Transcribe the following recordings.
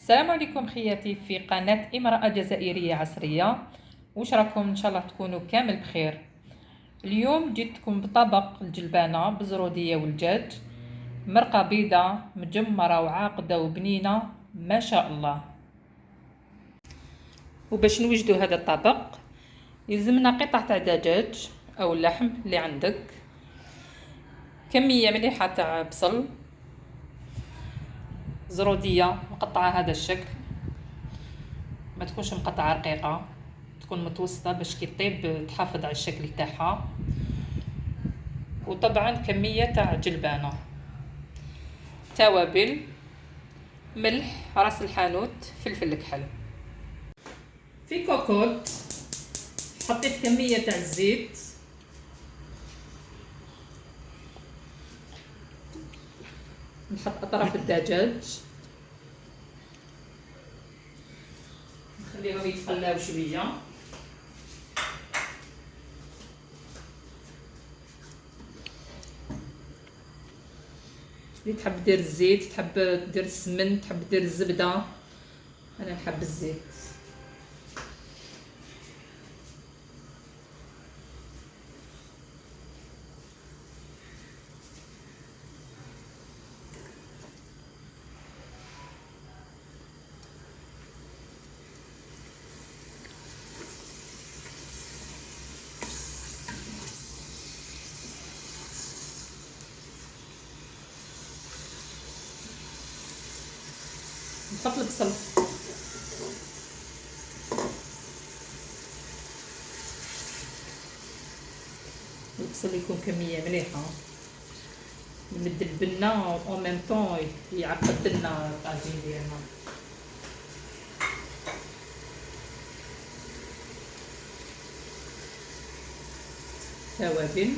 السلام عليكم خياتي في قناة امرأة جزائرية عصرية. واش راكم؟ ان شاء الله تكونوا كامل بخير. اليوم جيتكم بطبق الجلبانة بالزرودية والدجاج، مرقة بيضة مجمرة وعاقدة وبنينة ما شاء الله. وباش نوجدوا هذا الطبق يلزمنا قطعة تاع دجاج او اللحم اللي عندك، كمية مليحة تاع بصل، زرودية مقطعة هذا الشكل، ما تكونش مقطعه رقيقه، تكون متوسطه باش كي طيب تحافظ على الشكل تاعها. وطبعا كميه تاع جلبانه، توابل، ملح، راس الحانوت، فلفل كحل. في كوكوط حطيت كميه تاع الزيت، نحط اطراف الدجاج نخليهم يتقلاو شويه. اللي تحب دير الزيت، تحب دير السمن، تحب دير الزبده، انا نحب الزيت. نحط البصل، البصل يكون كميه مليحه، نمد البنه او ميم طون يعقد لنا الطاجين ديالنا. توابل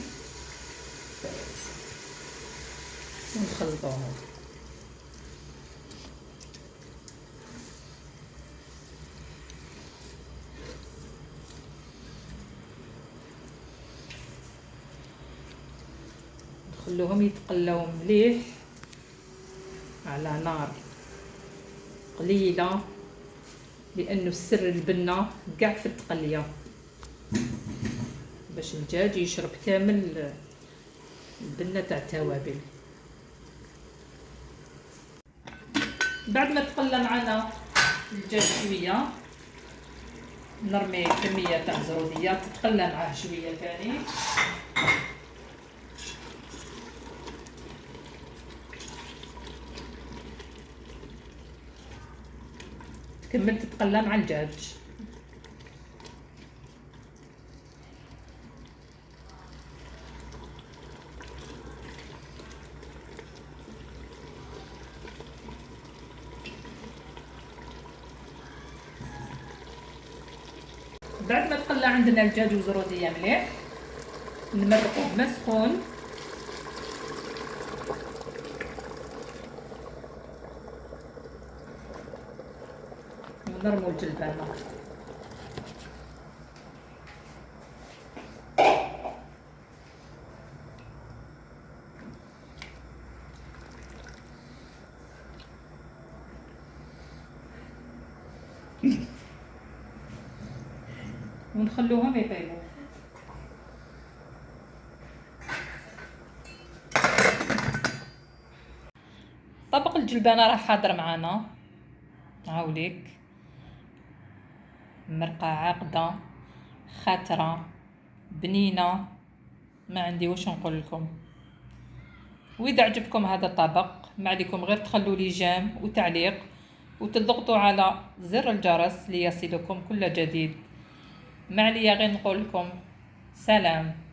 ونخلطوهم. نخلوهم يتقلاو مليح على نار قليله، لانه السر البنه كاع في التقليه باش الدجاج يشرب كامل البنه تاع التوابل. بعد ما تقلى معنا الدجاج شويه نرمي كميه تاع زروديه تتقلى معاه شويه ثاني. تكمل تتقلى مع الدجاج. بعد ما تقلى عندنا الدجاج وزروديه مليح نمرقوه مسخون، ونرمو الجلبانه. ونخلوهم يطيبوا. طبق الجلبانه راه حاضر معانا، هاوليك مرقه عاقده خاتره بنينه، ما عندي واش نقول لكم. واذا عجبكم هذا الطبق ما عليكم غير تخلوا لي جيم وتعليق وتضغطوا على زر الجرس ليصلكم كل جديد. ما عليا غير نقول لكم سلام.